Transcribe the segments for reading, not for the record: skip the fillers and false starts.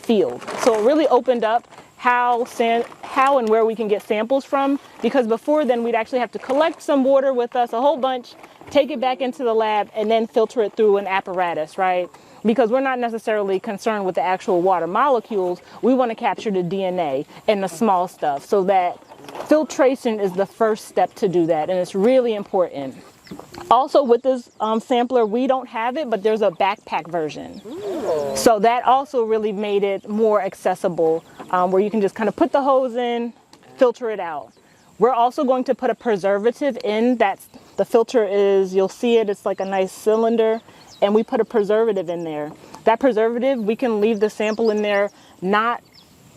field. So it really opened up how and where we can get samples from, because before then we'd actually have to collect some water with us, a whole bunch, take it back into the lab, and then filter it through an apparatus, right? Because we're not necessarily concerned with the actual water molecules. We want to capture the DNA and the small stuff. So that filtration is the first step to do that, and it's really important. Also with this sampler, we don't have it, but there's a backpack version. Ooh. So that also really made it more accessible, where you can just kind of put the hose in, filter it out. We're also going to put a preservative in. The filter is, you'll see it, it's like a nice cylinder, and we put a preservative in there. That preservative, we can leave the sample in there not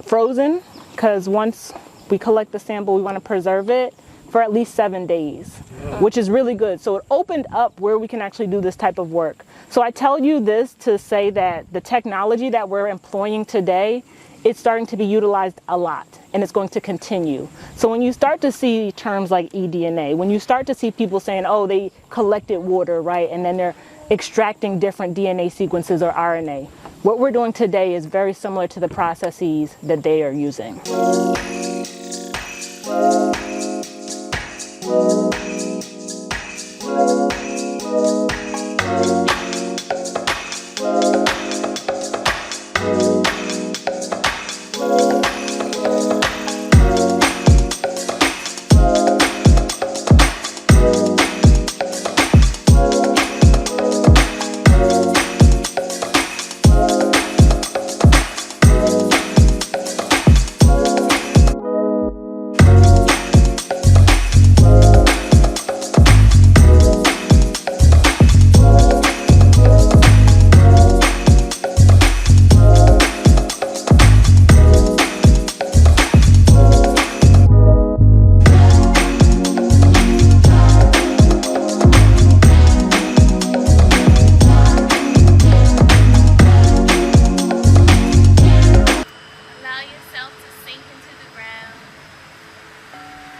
frozen, because once we collect the sample, we want to preserve it for at least 7 days, which is really good. So it opened up where we can actually do this type of work. So I tell you this to say that the technology that we're employing today, it's starting to be utilized a lot, and it's going to continue. So when you start to see terms like eDNA, when you start to see people saying, oh, they collected water, right, and then they're extracting different DNA sequences or RNA, what we're doing today is very similar to the processes that they are using.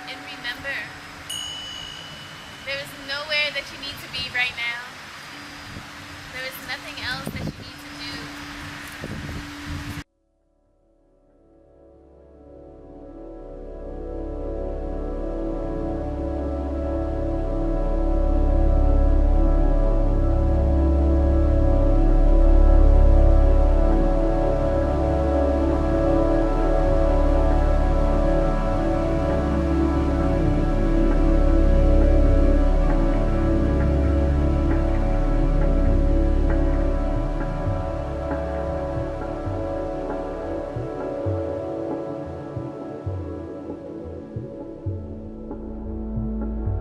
And remember, there is nowhere that you need to be right now. There is nothing else that you